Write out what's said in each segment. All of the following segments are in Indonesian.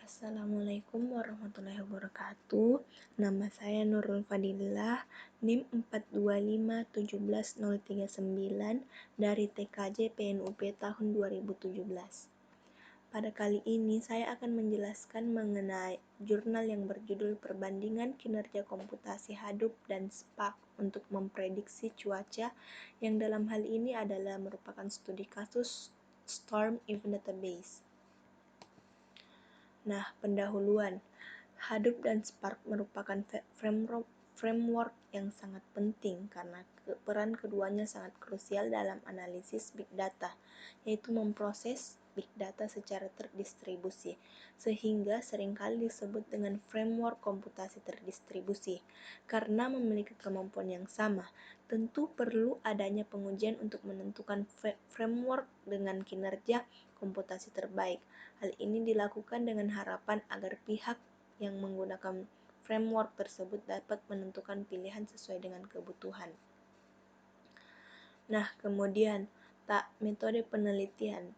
Assalamualaikum warahmatullahi wabarakatuh. Nama saya Nurul Fadillah, NIM 425171039 dari TKJ PNUP tahun 2017. Pada kali ini saya akan menjelaskan mengenai jurnal yang berjudul Perbandingan Kinerja Komputasi Hadoop dan Spark untuk memprediksi cuaca, yang dalam hal ini adalah merupakan studi kasus Storm Event Database. Nah, pendahuluan. Hadoop dan Spark merupakan framework yang sangat penting karena peran keduanya sangat krusial dalam analisis big data, yaitu memproses big data secara terdistribusi, sehingga seringkali disebut dengan framework komputasi terdistribusi. Karena memiliki kemampuan yang sama, tentu perlu adanya pengujian untuk menentukan framework dengan kinerja komputasi terbaik. Hal ini dilakukan dengan harapan agar pihak yang menggunakan framework tersebut dapat menentukan pilihan sesuai dengan kebutuhan. Nah, kemudian metode penelitian.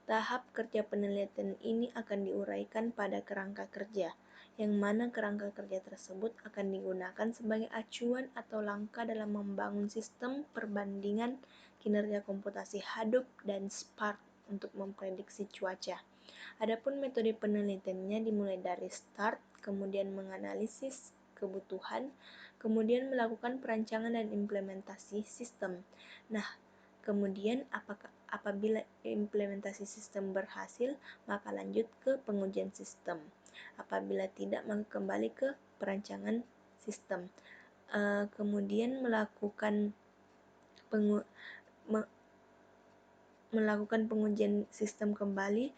Tahap kerja penelitian ini akan diuraikan pada kerangka kerja, yang mana kerangka kerja tersebut akan digunakan sebagai acuan atau langkah dalam membangun sistem perbandingan kinerja komputasi Hadoop dan Spark untuk memprediksi cuaca. Adapun metode penelitiannya dimulai dari start, kemudian menganalisis kebutuhan, kemudian melakukan perancangan dan implementasi sistem. Nah, kemudian apabila implementasi sistem berhasil, maka lanjut ke pengujian sistem. Apabila tidak, maka kembali ke perancangan sistem. Kemudian melakukan pengujian sistem kembali.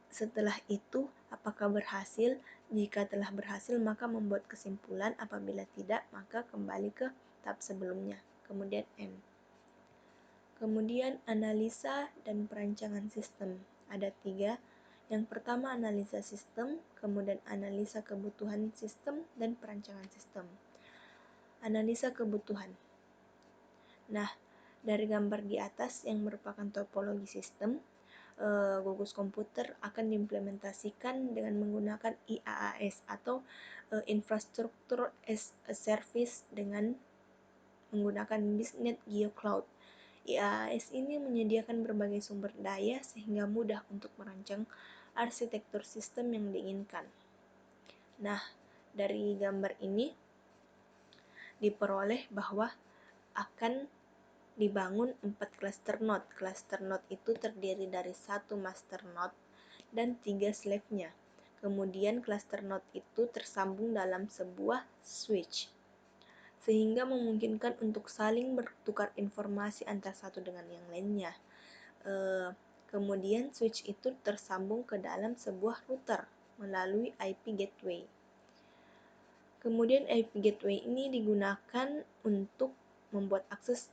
Setelah itu, apakah berhasil? Jika telah berhasil, maka membuat kesimpulan. Apabila tidak, maka kembali ke tahap sebelumnya. Kemudian N. Kemudian analisa dan perancangan sistem. Ada 3. Yang pertama analisa sistem, kemudian analisa kebutuhan sistem, dan perancangan sistem. Analisa kebutuhan. Nah, dari gambar di atas yang merupakan topologi sistem, gugus komputer akan diimplementasikan dengan menggunakan IaaS atau Infrastructure as a Service dengan menggunakan BizNet GeoCloud. IaaS ini menyediakan berbagai sumber daya sehingga mudah untuk merancang arsitektur sistem yang diinginkan. Nah, dari gambar ini diperoleh bahwa akan dibangun 4 cluster node. Cluster node itu terdiri dari 1 master node dan 3 slave-nya. Kemudian cluster node itu tersambung dalam sebuah switch, sehingga memungkinkan untuk saling bertukar informasi antara satu dengan yang lainnya. Kemudian switch itu tersambung ke dalam sebuah router melalui IP gateway. Kemudian IP gateway ini digunakan untuk membuat akses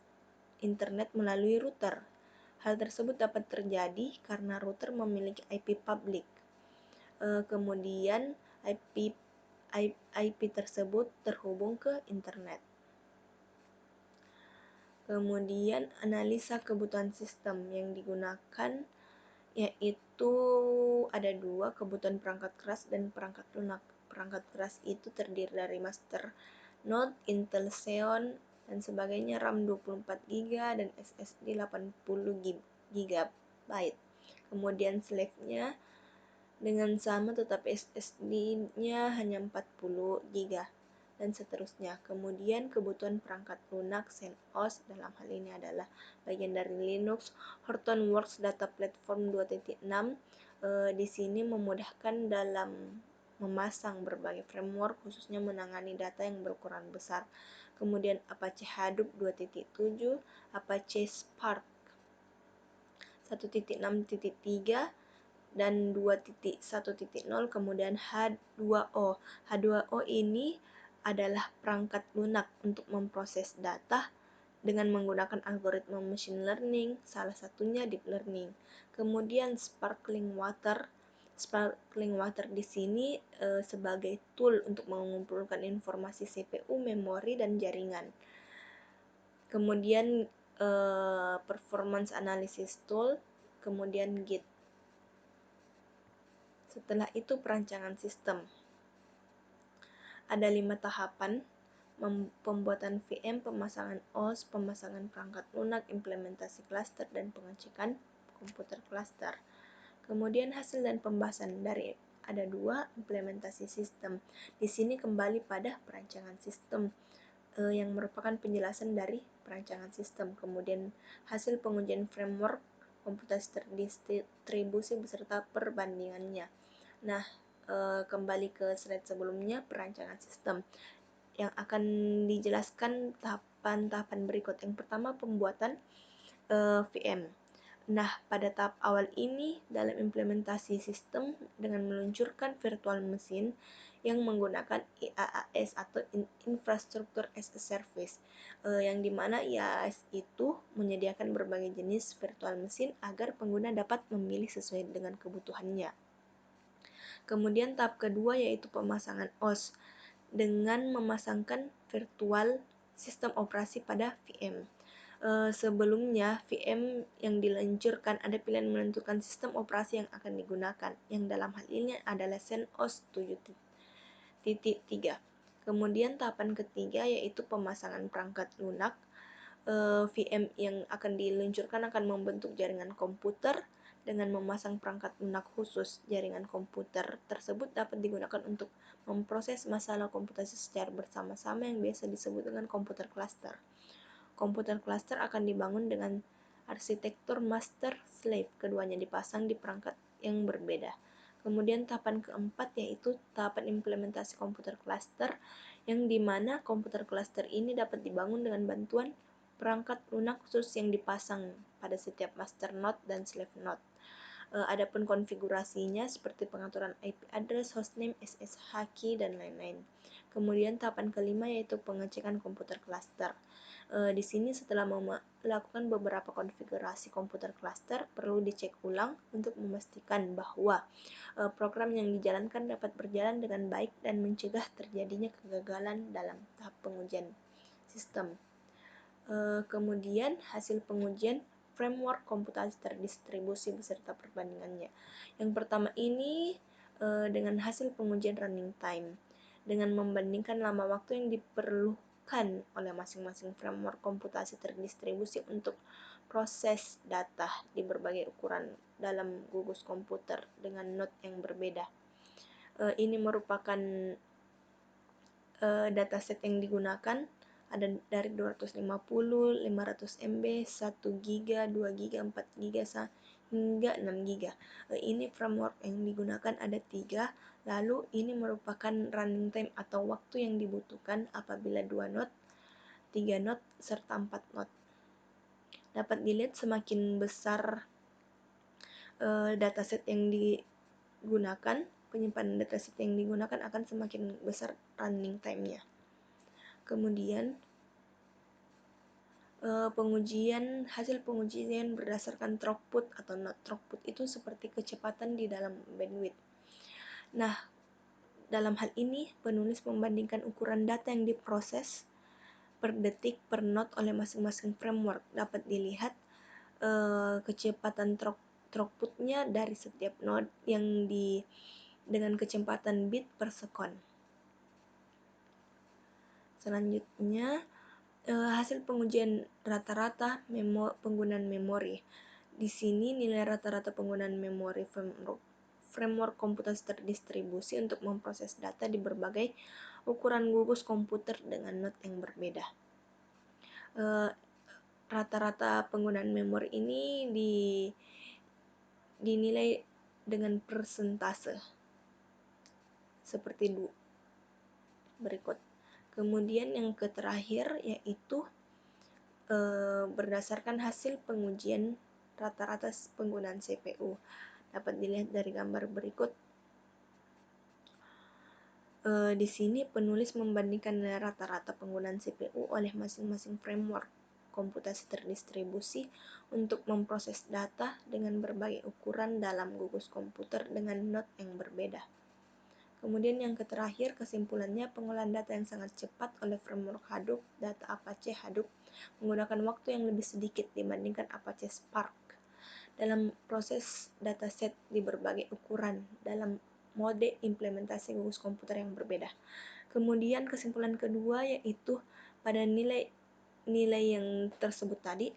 internet melalui router. Hal tersebut dapat terjadi karena router memiliki IP public. Kemudian IP tersebut terhubung ke internet. Kemudian analisa kebutuhan sistem yang digunakan yaitu ada 2, kebutuhan perangkat keras dan perangkat lunak. Perangkat keras itu terdiri dari master node, Intel Xeon, dan sebagainya, RAM 24GB dan SSD 80GB. Kemudian slave-nya dengan sama tetapi SSD-nya hanya 40GB dan seterusnya. Kemudian kebutuhan perangkat lunak CentOS dalam hal ini adalah bagian dari Linux. Hortonworks Data Platform 2.6 di sini memudahkan dalam memasang berbagai framework khususnya menangani data yang berukuran besar. Kemudian Apache Hadoop 2.7, Apache Spark 1.6.3 dan 2.1.0, kemudian H2O. H2O ini adalah perangkat lunak untuk memproses data dengan menggunakan algoritma machine learning, salah satunya deep learning. Kemudian Sparkling Water di sini sebagai tool untuk mengumpulkan informasi CPU, memori, dan jaringan. Kemudian Performance Analysis Tool, kemudian Git. Setelah itu perancangan sistem. Ada 5 tahapan: pembuatan VM, pemasangan OS, pemasangan perangkat lunak, implementasi klaster, dan pengecekan komputer klaster. Kemudian hasil dan pembahasan dari ada 2 implementasi sistem. Di sini kembali pada perancangan sistem yang merupakan penjelasan dari perancangan sistem. Kemudian hasil pengujian framework komputasi terdistribusi beserta perbandingannya. Nah, kembali ke slide sebelumnya, perancangan sistem yang akan dijelaskan tahapan-tahapan berikut. Yang pertama, pembuatan VM. Nah, pada tahap awal ini dalam implementasi sistem dengan meluncurkan virtual machine yang menggunakan IaaS atau Infrastructure as a Service, yang dimana IaaS itu menyediakan berbagai jenis virtual machine agar pengguna dapat memilih sesuai dengan kebutuhannya. Kemudian tahap kedua yaitu pemasangan OS dengan memasangkan virtual sistem operasi pada VM. Sebelumnya VM yang diluncurkan ada pilihan menentukan sistem operasi yang akan digunakan, yang dalam hal ini adalah CentOS 7.3. Kemudian tahapan ketiga yaitu pemasangan perangkat lunak. VM yang akan diluncurkan akan membentuk jaringan komputer dengan memasang perangkat lunak khusus. Jaringan komputer tersebut dapat digunakan untuk memproses masalah komputasi secara bersama-sama yang biasa disebut dengan komputer cluster. Komputer cluster akan dibangun dengan arsitektur master-slave, keduanya dipasang di perangkat yang berbeda. Kemudian tahapan keempat yaitu tahapan implementasi komputer cluster, yang dimana komputer cluster ini dapat dibangun dengan bantuan perangkat lunak khusus yang dipasang pada setiap master node dan slave node. Adapun konfigurasinya seperti pengaturan IP address, hostname, SSH key, dan lain-lain. Kemudian tahapan kelima yaitu pengecekan komputer cluster. Di sini setelah melakukan beberapa konfigurasi komputer cluster, perlu dicek ulang untuk memastikan bahwa program yang dijalankan dapat berjalan dengan baik dan mencegah terjadinya kegagalan dalam tahap pengujian sistem. Kemudian hasil pengujian framework komputasi terdistribusi beserta perbandingannya. Yang pertama ini dengan hasil pengujian running time, dengan membandingkan lama waktu yang diperlukan oleh masing-masing framework komputasi terdistribusi untuk proses data di berbagai ukuran dalam gugus komputer dengan node yang berbeda. Ini merupakan dataset yang digunakan ada dari 250, 500 MB, 1 GB, 2 GB, 4 GB, hingga 6 GB. Ini framework yang digunakan ada 3. Lalu ini merupakan running time atau waktu yang dibutuhkan apabila 2 node, 3 node, serta 4 node. Dapat dilihat semakin besar dataset yang digunakan, penyimpanan dataset yang digunakan akan semakin besar running time-nya. Kemudian hasil pengujian berdasarkan throughput atau not throughput itu seperti kecepatan di dalam bandwidth. Nah, dalam hal ini penulis membandingkan ukuran data yang diproses per detik per node oleh masing-masing framework. Dapat dilihat kecepatan throughputnya dari setiap node yang dengan kecepatan bit per second. Selanjutnya hasil pengujian rata-rata penggunaan memori. Di sini nilai rata-rata penggunaan memori framework komputasi terdistribusi untuk memproses data di berbagai ukuran gugus komputer dengan node yang berbeda. Rata-rata penggunaan memori ini dinilai dengan persentase seperti berikut. Kemudian yang terakhir yaitu berdasarkan hasil pengujian rata-rata penggunaan CPU. Dapat dilihat dari gambar berikut. Di sini penulis membandingkan nilai rata-rata penggunaan CPU oleh masing-masing framework komputasi terdistribusi untuk memproses data dengan berbagai ukuran dalam gugus komputer dengan node yang berbeda. Kemudian yang terakhir, kesimpulannya pengolahan data yang sangat cepat oleh framework Hadoop, data Apache Hadoop, menggunakan waktu yang lebih sedikit dibandingkan Apache Spark. dalam proses dataset di berbagai ukuran dalam mode implementasi gugus komputer yang berbeda. Kemudian kesimpulan kedua yaitu pada nilai yang tersebut tadi,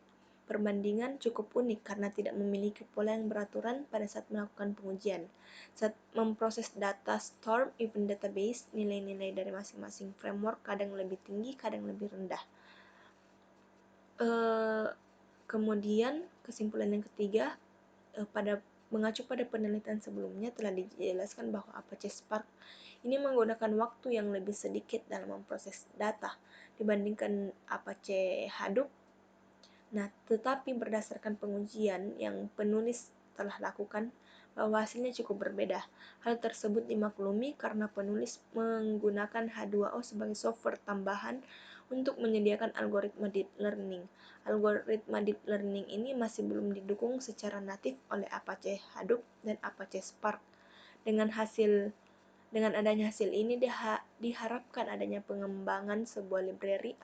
perbandingan cukup unik karena tidak memiliki pola yang beraturan pada saat melakukan pengujian. Saat memproses data Storm Event Database, nilai-nilai dari masing-masing framework kadang lebih tinggi, kadang lebih rendah. Kemudian kesimpulan yang ketiga, pada mengacu pada penelitian sebelumnya telah dijelaskan bahwa Apache Spark ini menggunakan waktu yang lebih sedikit dalam memproses data dibandingkan Apache Hadoop. Nah, tetapi berdasarkan pengujian yang penulis telah lakukan, bahwa hasilnya cukup berbeda. Hal tersebut dimaklumi karena penulis menggunakan H2O sebagai software tambahan untuk menyediakan algoritma deep learning. Algoritma deep learning ini masih belum didukung secara natif oleh Apache Hadoop dan Apache Spark. Dengan adanya hasil ini diharapkan adanya pengembangan sebuah library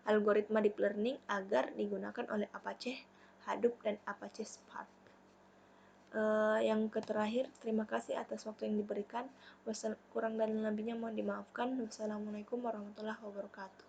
algoritma deep learning agar digunakan oleh Apache Hadoop dan Apache Spark. Yang terakhir, terima kasih atas waktu yang diberikan. Kurang dan lebihnya mohon dimaafkan. Wassalamualaikum warahmatullahi wabarakatuh.